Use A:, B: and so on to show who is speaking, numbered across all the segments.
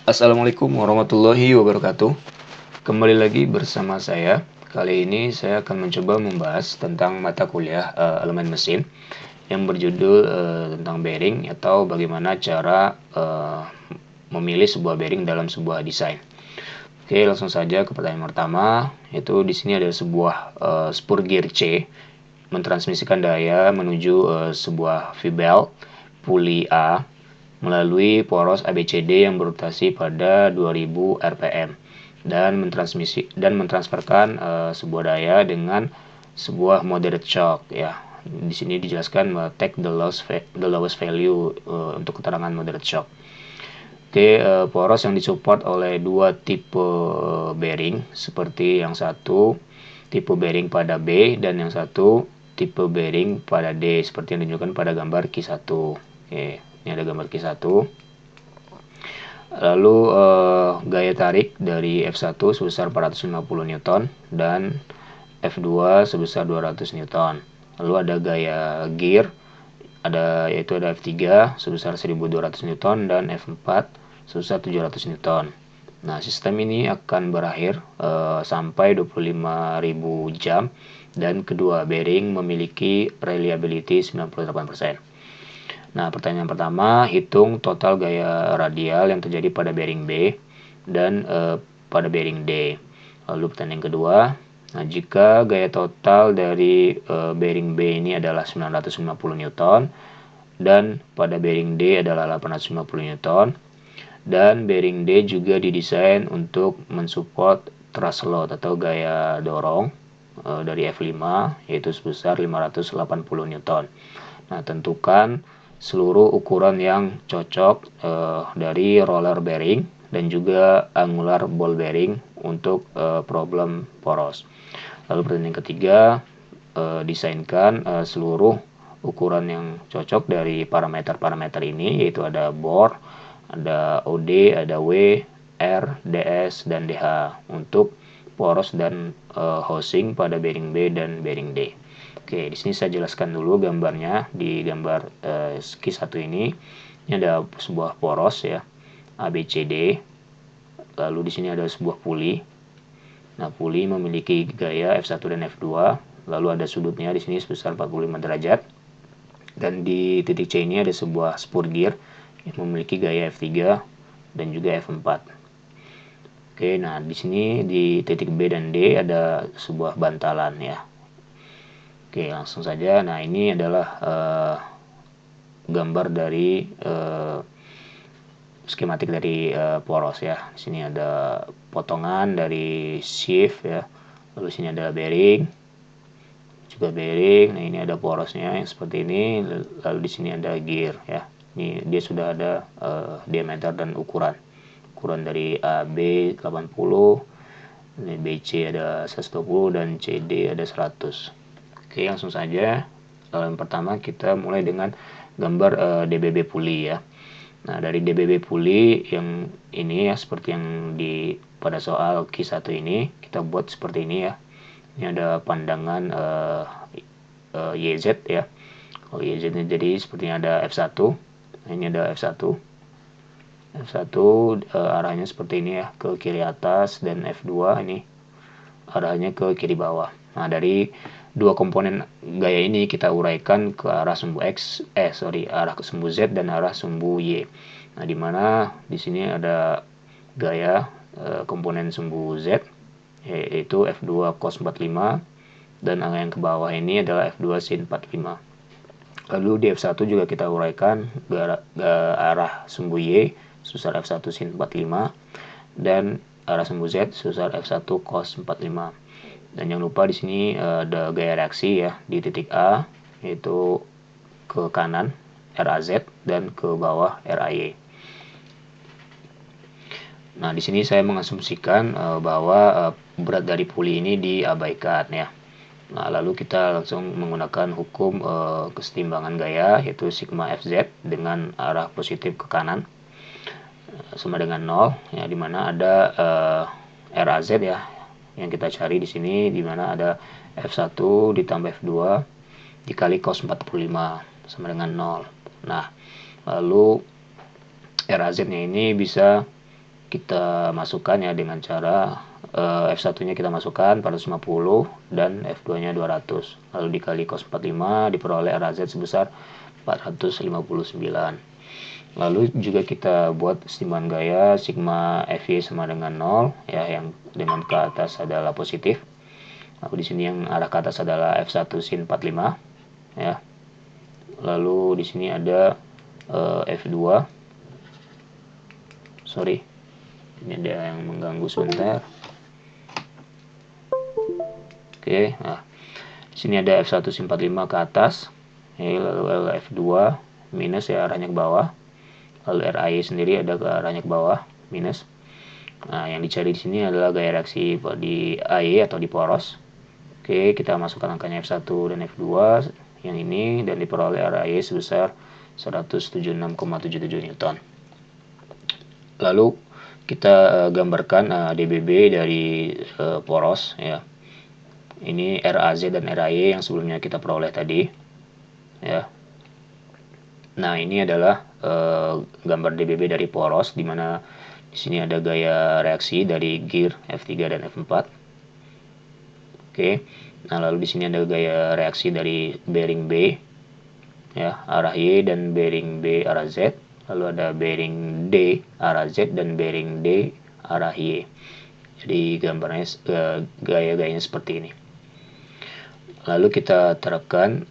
A: Assalamualaikum warahmatullahi wabarakatuh. Kembali lagi bersama saya. Kali ini saya akan mencoba membahas tentang mata kuliah elemen mesin yang berjudul tentang bearing atau bagaimana cara memilih sebuah bearing dalam sebuah desain. Oke, langsung saja ke pertanyaan pertama. Itu di sini ada sebuah spur gear C mentransmisikan daya menuju sebuah V-belt puli A melalui poros ABCD yang berotasi pada 2000 rpm dan mentransferkan sebuah daya dengan sebuah moderate shock ya. Di sini dijelaskan take the lowest value untuk keterangan moderate shock. Oke, poros yang disupport oleh dua tipe bearing seperti yang satu tipe bearing pada B dan yang satu tipe bearing pada D seperti yang ditunjukkan pada gambar Q1. Oke, ini ada gambar Q1. Lalu gaya tarik dari F1 sebesar 450 Newton dan F2 sebesar 200 Newton. Lalu ada gaya gear yaitu ada F3 sebesar 1200 Newton dan F4 sebesar 700 Newton. Nah, sistem ini akan berakhir sampai 25.000 jam dan kedua bearing memiliki reliability 98%. Nah, pertanyaan pertama, hitung total gaya radial yang terjadi pada bearing B dan pada bearing D. Lalu pertanyaan kedua, nah jika gaya total dari bearing B ini adalah 950 Newton dan pada bearing D adalah 850 Newton dan bearing D juga didesain untuk mensupport thrust load atau gaya dorong dari F5 yaitu sebesar 580 Newton. Nah, tentukan seluruh ukuran yang cocok dari roller bearing dan juga angular ball bearing untuk problem poros. Lalu pertanyaan ketiga, desainkan seluruh ukuran yang cocok dari parameter-parameter ini, yaitu ada bore, ada OD, ada W, R, DS, dan DH untuk poros dan housing pada bearing B dan bearing D. Oke, di sini saya jelaskan dulu gambarnya. Di gambar Q1 ini ada sebuah poros ya, ABCD. Lalu di sini ada sebuah puli. Nah, puli memiliki gaya F1 dan F2. Lalu ada sudutnya di sini sebesar 45 derajat. Dan di titik C ini ada sebuah spur gear yang memiliki gaya F3 dan juga F4. Oke, nah di sini di titik B dan D ada sebuah bantalan ya. Oke, langsung saja. Nah, ini adalah gambar dari skematik dari poros ya. Di sini ada potongan dari sheath ya. Lalu sini ada bearing, juga bearing. Nah, ini ada porosnya yang seperti ini. Lalu di sini ada gear ya. Ini dia sudah ada diameter dan ukuran. Ukuran dari AB 80, BC ada 120 dan CD ada 100. Oke, langsung saja. Yang pertama kita mulai dengan gambar DBB puli ya. Nah, dari DBB puli yang ini ya, seperti yang pada soal Q1 ini, kita buat seperti ini ya. Ini ada pandangan YZ ya. Kalau YZ ini jadi sepertinya ada F1. Nah, ini ada F1. F1 arahnya seperti ini ya, ke kiri atas, dan F2 ini arahnya ke kiri bawah. Nah, dari dua komponen gaya ini kita uraikan ke arah sumbu arah ke sumbu Z dan arah sumbu Y. Nah, di mana di sini ada gaya komponen sumbu Z yaitu F2 cos 45 dan angka yang ke bawah ini adalah F2 sin 45. Lalu di F1 juga kita uraikan ke arah sumbu Y sebesar F1 sin 45 dan arah sumbu Z sebesar F1 cos 45. Dan jangan lupa di sini ada gaya reaksi ya di titik A yaitu ke kanan RAZ dan ke bawah RAY. Nah, di sini saya mengasumsikan bahwa berat dari puli ini diabaikan ya. Nah, lalu kita langsung menggunakan hukum kesetimbangan gaya yaitu sigma Fz dengan arah positif ke kanan sama dengan 0 ya, dimana ada RAZ ya yang kita cari di sini, dimana ada F1 ditambah F2 dikali cos 45 sama dengan 0. Nah, lalu RAZ nya ini bisa kita masukkan ya dengan cara F1-nya kita masukkan 450 dan F2-nya 200. Lalu dikali cos 45 diperoleh RAZ sebesar 459. Lalu juga kita buat kesetimbangan gaya sigma FY sama dengan 0 ya, yang dengan ke atas adalah positif. Lalu di sini yang arah ke atas adalah F1 sin 45 ya. Lalu di sini ada F2. Sorry. Ini ada yang mengganggu sebentar. Oke, nah di sini ada F1 sin 45 ke atas. Lalu F2 minus ya, arahnya ke bawah. Lalu RAY sendiri ada ke arahnya ke bawah, minus. Nah, yang dicari di sini adalah gaya reaksi di AY atau di poros. Oke, kita masukkan angkanya F1 dan F2 yang ini dan diperoleh RAY sebesar 176,77 Newton. Lalu kita gambarkan DBB dari poros ya. Ini RAZ dan RAY yang sebelumnya kita peroleh tadi ya. Nah, ini adalah gambar DBB dari poros, di mana di sini ada gaya reaksi dari gear F3 dan F4. Oke. Nah, lalu di sini ada gaya reaksi dari bearing B ya, arah Y, dan bearing B arah Z. Lalu ada bearing D arah Z dan bearing D arah Y. Jadi gambarnya gaya-gayanya seperti ini. Lalu kita terapkan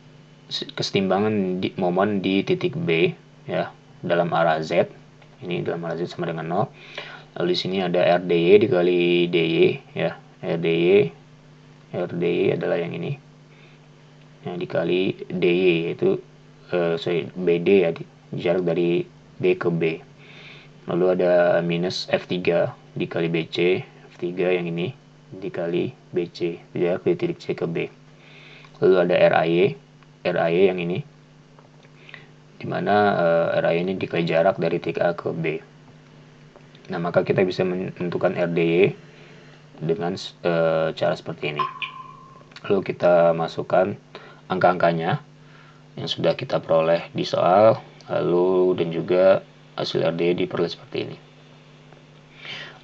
A: kesetimbangan momen di titik B ya, dalam arah Z. Ini dalam arah Z sama dengan 0. Lalu di sini ada RDY dikali DY ya. RDY adalah yang ini. Yang dikali DY yaitu BD ya, jarak dari B ke B. Lalu ada minus F3 dikali BC, F3 yang ini dikali BC, jarak dari titik C ke B. Lalu ada RAY yang ini, dimana RAY ini dikali jarak dari titik A ke B. Nah, maka kita bisa menentukan RDY dengan cara seperti ini. Lalu kita masukkan angka-angkanya yang sudah kita peroleh di soal, lalu dan juga hasil RDY diperoleh seperti ini.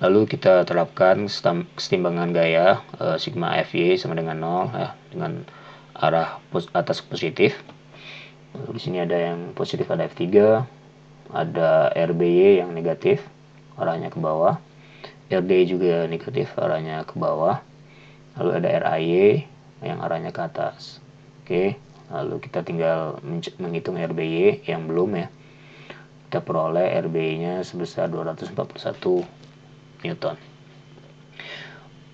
A: Lalu kita terapkan kesetimbangan gaya sigma FY sama dengan 0 ya, dengan arah atas positif. Lalu di sini ada yang positif, ada F3, ada RBY yang negatif, arahnya ke bawah. RD juga negatif, arahnya ke bawah. Lalu ada RAY yang arahnya ke atas. Oke, lalu kita tinggal menghitung RBY yang belum ya. Kita peroleh RBY-nya sebesar 241 Newton.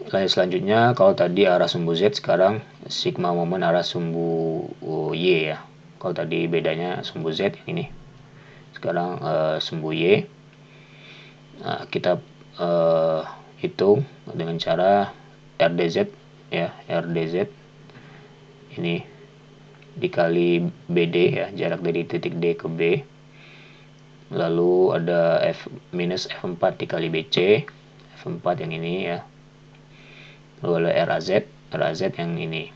A: Lalu selanjutnya, kalau tadi arah sumbu Z, sekarang sigma momen arah sumbu Y ya. Kalau tadi bedanya sumbu Z yang ini, sekarang sumbu Y. Nah, kita hitung dengan cara RDZ ya, RDZ ini dikali BD ya, jarak dari titik D ke B. Lalu ada minus F4 dikali BC, F4 yang ini ya. Lalu ada RAZ yang ini.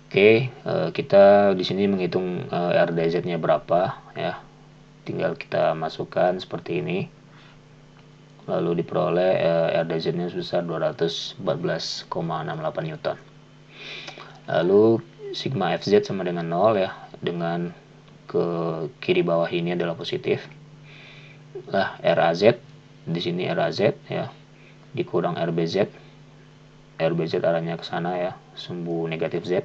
A: Oke, kita di sini menghitung RDZ-nya berapa ya. Tinggal kita masukkan seperti ini. Lalu diperoleh RDZ-nya sebesar 214,68 Newton. Lalu sigma FZ sama dengan 0 ya, dengan ke kiri bawah ini adalah positif. Lah RAZ, di sini RAZ ya, dikurang RBZ. RBZ arahnya ke sana ya, sumbu negatif Z.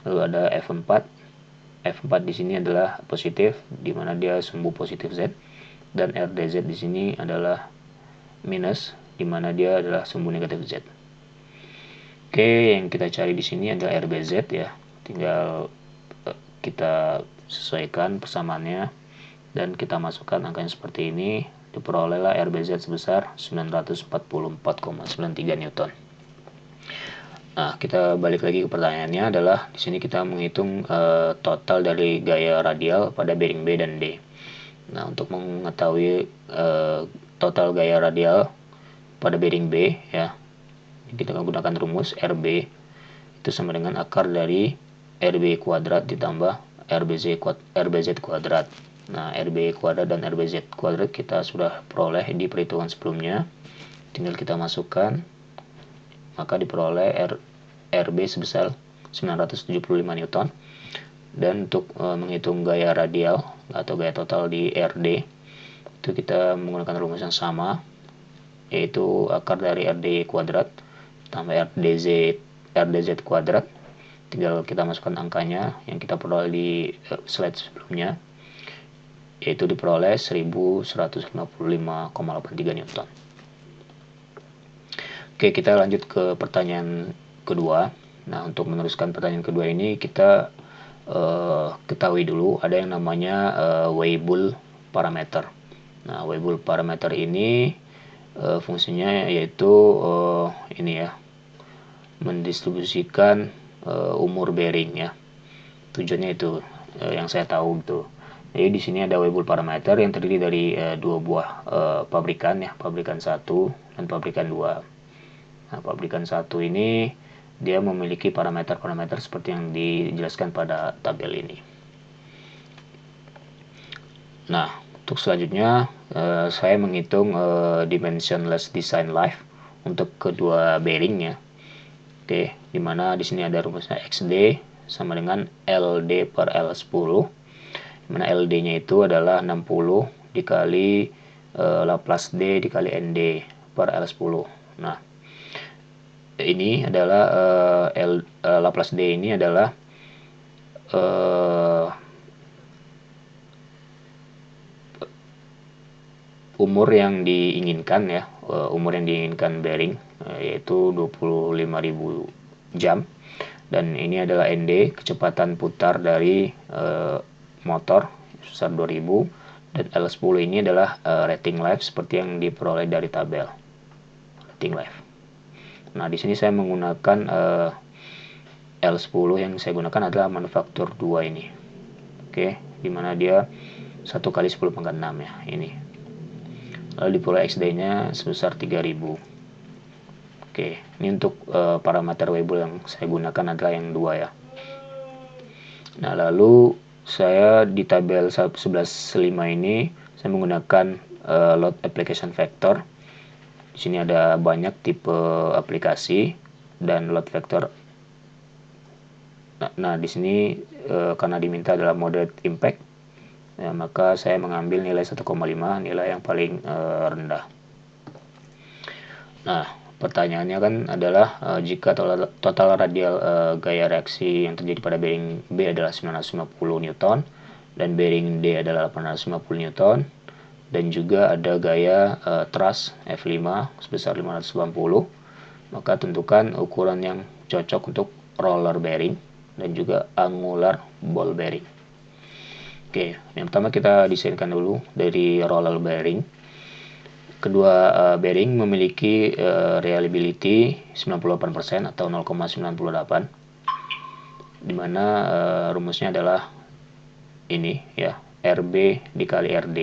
A: Lalu ada F4. F4 di sini adalah positif, di mana dia sumbu positif Z. Dan RDZ di sini adalah minus, di mana dia adalah sumbu negatif Z. Oke, yang kita cari di sini adalah RBZ ya. Tinggal kita sesuaikan persamaannya dan kita masukkan angkanya seperti ini. Diperolehlah RBZ sebesar 944,93 Newton. Nah, kita balik lagi ke pertanyaannya adalah di sini kita menghitung total dari gaya radial pada bearing B dan D. Nah, untuk mengetahui total gaya radial pada bearing B ya, kita menggunakan rumus RB itu sama dengan akar dari RB kuadrat ditambah RBZ kuadrat. Nah, RB kuadrat dan RBZ kuadrat kita sudah peroleh di perhitungan sebelumnya. Tinggal kita masukkan, maka diperoleh RB sebesar 975 Newton. Dan untuk menghitung gaya radial atau gaya total di RD, itu kita menggunakan rumus yang sama, yaitu akar dari RD kuadrat tambah RDZ kuadrat. Tinggal kita masukkan angkanya yang kita peroleh di slide sebelumnya, yaitu diperoleh 1155,83 Newton. Oke, kita lanjut ke pertanyaan kedua. Nah, untuk meneruskan pertanyaan kedua ini kita ketahui dulu ada yang namanya weighable parameter. Nah, weighable parameter ini fungsinya yaitu ini ya, mendistribusikan umur bearing ya. Tujuannya itu yang saya tahu gitu. Jadi di sini ada weighable parameter yang terdiri dari dua buah pabrikan ya, pabrikan 1 dan pabrikan 2. Nah, pabrikan 1 ini dia memiliki parameter-parameter seperti yang dijelaskan pada tabel ini. Nah, untuk selanjutnya saya menghitung dimensionless design life untuk kedua bearingnya. Oke, dimana di sini ada rumusnya XD sama dengan LD per L10, dimana LD-nya itu adalah 60 dikali Laplace D dikali ND per L10. Nah, ini adalah Laplace D ini adalah umur yang diinginkan ya, umur yang diinginkan bearing yaitu 25.000 jam, dan ini adalah ND, kecepatan putar dari motor sebesar 2000, dan L10 ini adalah rating life seperti yang diperoleh dari tabel rating life. Nah, di sini saya menggunakan L10 yang saya gunakan adalah manufaktur 2 ini. Oke, dimana dia 1 kali 10 pangkat 6 ya, ini. Lalu diperoleh XD-nya sebesar 3000. Oke, ini untuk parameter weighable yang saya gunakan adalah yang 2 ya. Nah, lalu saya di tabel 11.5 ini saya menggunakan load application factor. Di sini ada banyak tipe aplikasi dan load factor. Nah, di sini karena diminta adalah moderate impact, ya, maka saya mengambil nilai 1,5, nilai yang paling rendah. Nah, pertanyaannya kan adalah jika total radial gaya reaksi yang terjadi pada bearing B adalah 950 Newton dan bearing D adalah 850 Newton, dan juga ada gaya thrust F5 sebesar 580, maka tentukan ukuran yang cocok untuk roller bearing dan juga angular ball bearing. Oke, yang pertama kita desainkan dulu dari roller bearing. Kedua bearing memiliki reliability 98% atau 0,98, dimana rumusnya adalah ini ya, RB dikali RD.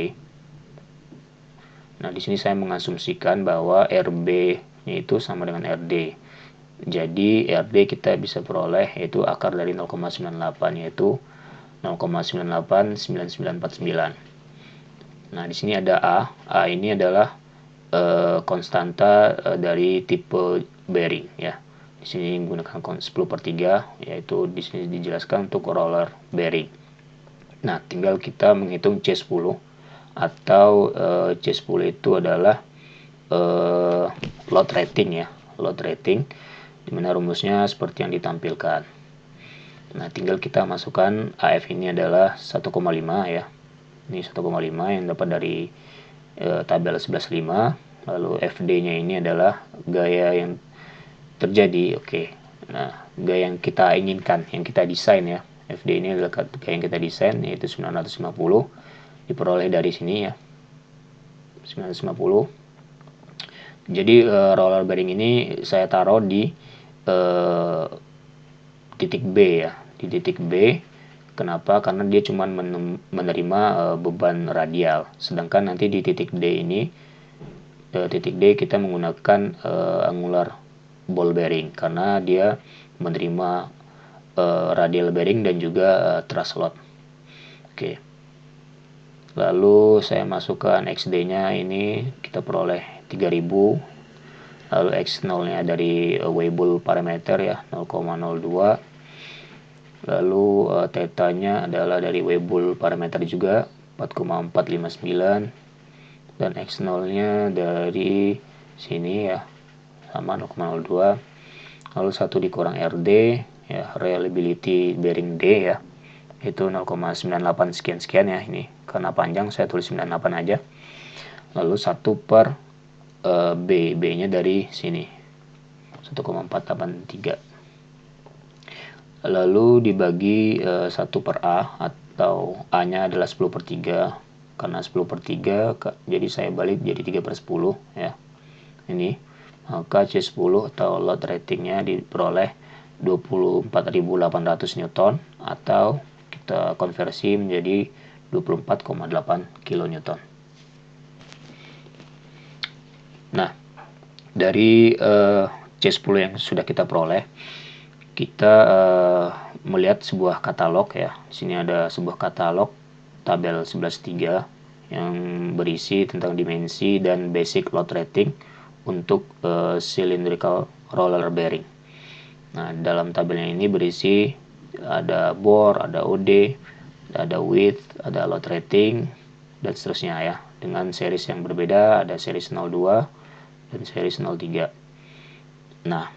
A: Nah, di sini saya mengasumsikan bahwa RB-nya itu sama dengan RD. Jadi RD kita bisa peroleh yaitu akar dari 0,98, yaitu 0,989949. Nah, di sini ada A. A ini adalah konstanta dari tipe bearing ya. Di sini menggunakan 10/3, yaitu di sini dijelaskan untuk roller bearing. Nah, tinggal kita menghitung C10 atau C10 itu adalah load rating ya, load rating, dimana rumusnya seperti yang ditampilkan. Nah, tinggal kita masukkan AF ini adalah 1,5 ya. Ini 1,5 yang dapat dari tabel 11.5. Lalu FD-nya ini adalah gaya yang terjadi. Oke. Nah, gaya yang kita inginkan, yang kita desain ya. FD ini adalah gaya yang kita desain, yaitu 950. Diperoleh dari sini ya. 950. Jadi roller bearing ini saya taruh di titik B ya, di titik B. Kenapa? Karena dia cuma menerima beban radial, sedangkan nanti di titik D ini, titik D kita menggunakan angular ball bearing karena dia menerima radial bearing dan juga thrust load. Oke. Lalu saya masukkan XD-nya, ini kita peroleh 3000. Lalu X0-nya dari weighable parameter ya, 0,02. Lalu theta-nya adalah dari weighable parameter juga, 4,459. Dan X0-nya dari sini ya, sama 0,02. Lalu 1 dikurang RD ya, reliability bearing D ya, itu 0,98 sekian ya. Ini karena panjang saya tulis 98 aja. Lalu 1 per B nya dari sini 1,483. lalu dibagi 1 per A, atau A nya adalah 10/3. Karena 10/3 jadi saya balik jadi 3/10 ya. Ini maka C10 atau load ratingnya diperoleh 24.800 Newton, atau kita konversi menjadi 24,8 kilonewton. Nah, dari C10 yang sudah kita peroleh, kita melihat sebuah katalog ya. Di sini ada sebuah katalog tabel 11.3 yang berisi tentang dimensi dan basic load rating untuk cylindrical roller bearing. Nah, dalam tabelnya ini berisi ada bore, ada OD, ada width, ada load rating, dan seterusnya ya. Dengan series yang berbeda, ada series 02 dan series 03. Nah,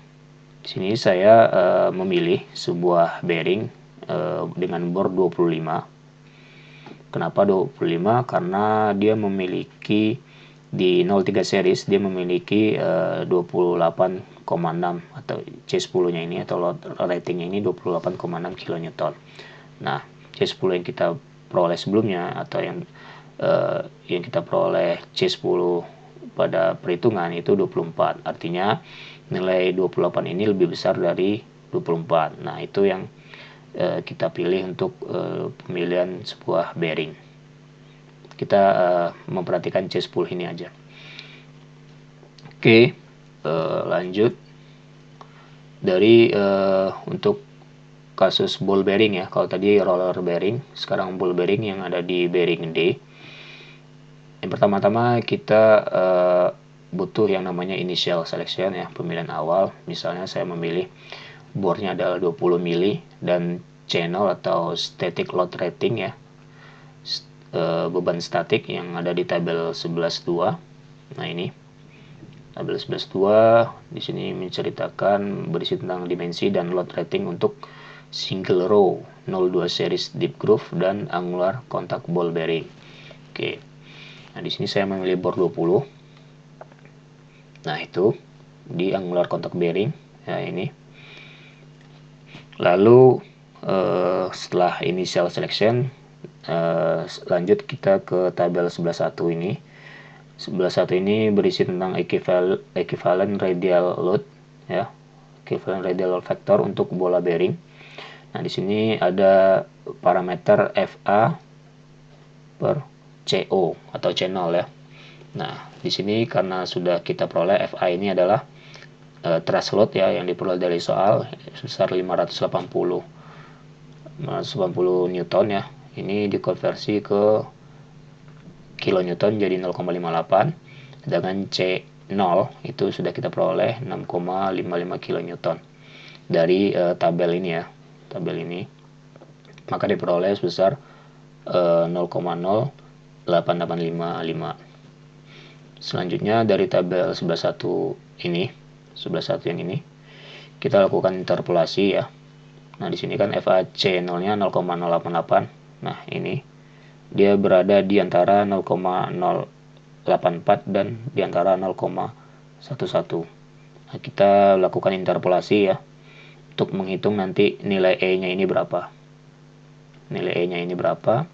A: di sini saya memilih sebuah bearing dengan bore 25. Kenapa 25? Karena dia memiliki di 03 series dia memiliki 28,6 atau C10-nya ini atau load ratingnya ini 28,6 kilonewton. Nah, C10 yang kita peroleh sebelumnya atau yang kita peroleh C10 pada perhitungan itu 24. Artinya nilai 28 ini lebih besar dari 24. Nah, itu yang kita pilih untuk pemilihan sebuah bearing. Kita memperhatikan C10 ini aja. Oke, lanjut. Dari untuk kasus ball bearing ya, kalau tadi roller bearing, sekarang ball bearing yang ada di bearing D. Yang pertama-tama kita butuh yang namanya initial selection ya, pemilihan awal. Misalnya saya memilih bore-nya adalah 20 mili dan channel atau static load rating ya, beban statik yang ada di tabel 11.2. Nah, ini tabel 11.2 di sini menceritakan berisi tentang dimensi dan load rating untuk single row 02 series deep groove dan angular contact ball bearing. Oke. Nah, di sini saya memilih bore 20. Nah, itu di angular contact bearing ya, ini. Lalu setelah initial selection, lanjut kita ke tabel 11.1 ini. 11.1 ini berisi tentang equivalent radial load ya, equivalent radial load factor untuk bola bearing. Nah, di sini ada parameter FA per CO atau channel ya. Nah, di sini karena sudah kita peroleh FA ini adalah thrust load ya yang diperoleh dari soal sebesar 580 Newton ya. Ini dikonversi ke kilonewton jadi 0,58. Sedangkan C0 itu sudah kita peroleh 6,55 kilonewton dari tabel ini ya. Tabel ini maka diperoleh sebesar 0,08855. Selanjutnya dari tabel 11.1 ini, 11.1 yang ini, kita lakukan interpolasi ya. Nah, di sini kan FAC0-nya 0,088. Nah, ini dia berada di antara 0,084 dan di antara 0,11. Nah, kita lakukan interpolasi ya untuk menghitung nanti nilai E-nya ini berapa. Nilai E-nya ini berapa?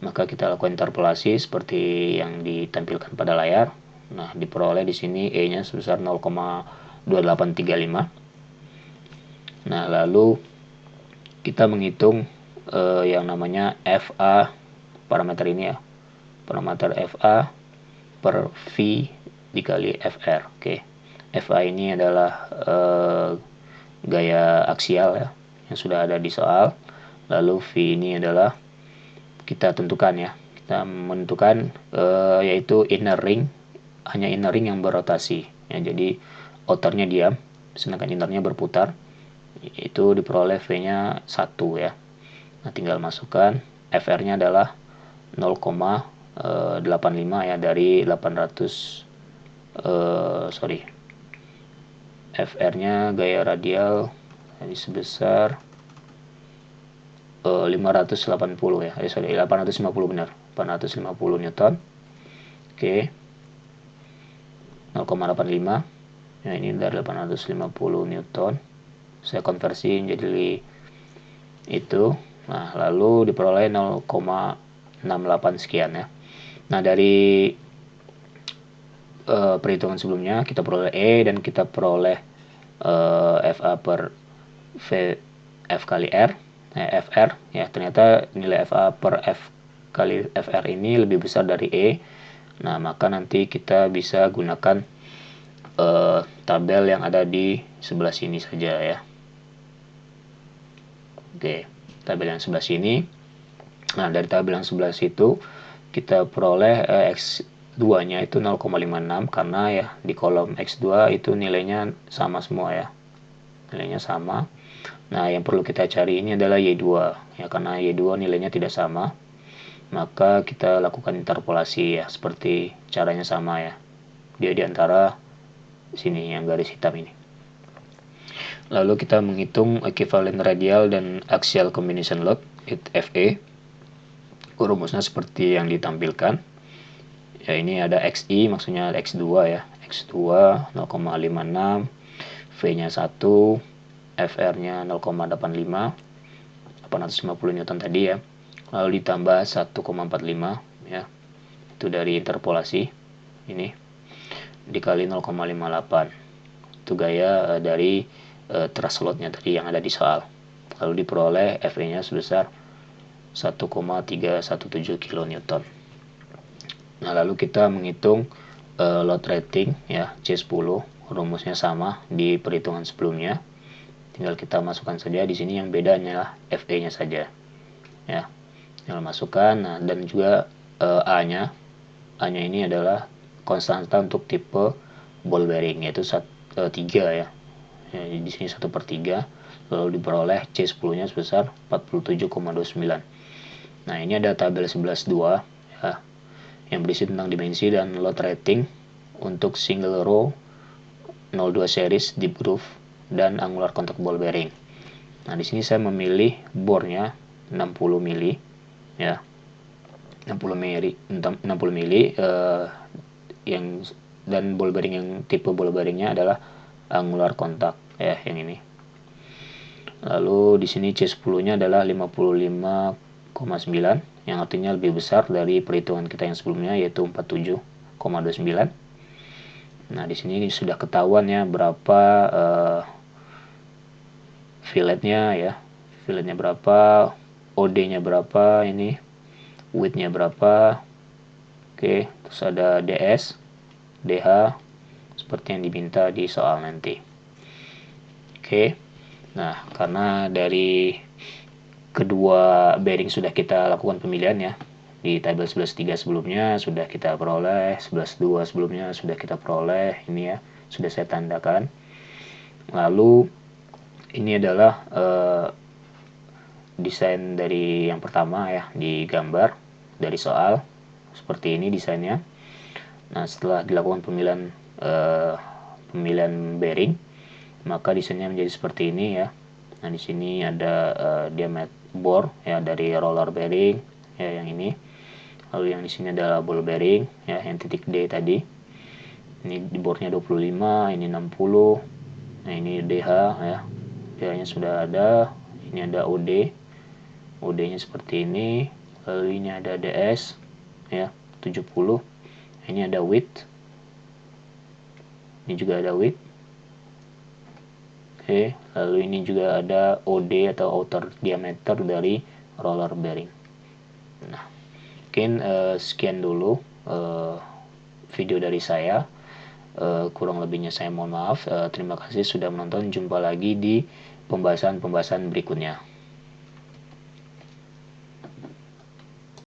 A: Maka kita lakukan interpolasi seperti yang ditampilkan pada layar. Nah, diperoleh di sini E-nya sebesar 0,2835. Nah, lalu kita menghitung yang namanya FA parameter ini ya. Parameter FA per V dikali FR. Oke. FA ini adalah gaya aksial ya yang sudah ada di soal. Lalu V ini adalah kita tentukan ya, kita menentukan yaitu inner ring, hanya inner ring yang berotasi ya, jadi outernya diam sedangkan innernya berputar, itu diperoleh V-nya 1 ya. Nah, tinggal masukkan FR-nya adalah 0,85 ya dari 800 FR-nya gaya radial tadi sebesar 580 ya. 850 benar. 850 Newton. Oke. 0,85. Ya, ini dari 850 Newton. Saya konversi jadi itu. Nah, lalu diperoleh 0,68 sekian ya. Nah, dari perhitungan sebelumnya kita peroleh E dan kita peroleh FA per F kali R, FR ya, ternyata nilai FA per F kali FR ini lebih besar dari E. Nah, maka nanti kita bisa gunakan tabel yang ada di sebelah sini saja ya. Oke, tabel yang sebelah sini. Nah, dari tabel yang sebelah situ kita peroleh X2 nya itu 0,56 karena ya di kolom X2 itu nilainya sama semua ya, nilainya sama. Nah, yang perlu kita cari ini adalah Y2 ya, karena Y2 nilainya tidak sama maka kita lakukan interpolasi ya, seperti caranya sama ya, dia di antara sini yang garis hitam ini. Lalu kita menghitung equivalent radial dan axial combination load FE. Rumusnya seperti yang ditampilkan ya, ini ada XI maksudnya X2 ya, X2 0,56, V nya 1, FR nya 0,85, 850 Newton tadi ya, lalu ditambah 1,45 ya, itu dari interpolasi ini, dikali 0,58, itu gaya dari thrust loadnya tadi yang ada di soal. Lalu diperoleh FE nya sebesar 1,317 kN. Nah, lalu kita menghitung load rating ya, C10, rumusnya sama di perhitungan sebelumnya. Tinggal kita masukkan saja di sini, yang bedanya lah FE-nya saja. Ya. Tinggal masukkan. Nah, dan juga A-nya. A-nya ini adalah konstanta untuk tipe ball bearing yaitu 3 ya. Ya, di sini 1/3. Lalu diperoleh C10-nya sebesar 47,29. Nah, ini ada tabel 11.2 ya, yang berisi tentang dimensi dan load rating untuk single row 02 series deep groove dan angular contact ball bearing. Nah, di sini saya memilih bornya 60 mili ya. 60 mili yang dan ball bearing yang tipe ball bearingnya adalah angular contact ya, yang ini. Lalu di sini C10-nya adalah 55,9 yang artinya lebih besar dari perhitungan kita yang sebelumnya yaitu 47,29. Nah, di sini sudah ketahuan ya berapa filletnya ya. Filletnya berapa, OD-nya berapa, ini width-nya berapa. Oke, terus ada DS, DH seperti yang diminta di soal nanti. Oke. Nah, karena dari kedua bearing sudah kita lakukan pemilihan ya. Di tabel 11.3 sebelumnya sudah kita peroleh, 11.2 sebelumnya sudah kita peroleh, ini ya, sudah saya tandakan. Lalu ini adalah desain dari yang pertama ya, di gambar dari soal. Seperti ini desainnya. Nah, setelah dilakukan pemilihan bearing, maka desainnya menjadi seperti ini ya. Nah, di sini ada diameter bore ya dari roller bearing ya, yang ini. Lalu yang di sini adalah ball bearing ya, yang titik D tadi. Ini di bore-nya 25, ini 60. Nah, ini DH ya. DH-nya sudah ada. Ini ada OD. OD-nya seperti ini. Lalu ini ada DS ya, 70. Ini ada width. Ini juga ada width. Oke, lalu ini juga ada OD atau outer diameter dari roller bearing. Nah, mungkin sekian dulu video dari saya. Kurang lebihnya saya mohon maaf. Terima kasih sudah menonton. Jumpa lagi di pembahasan berikutnya.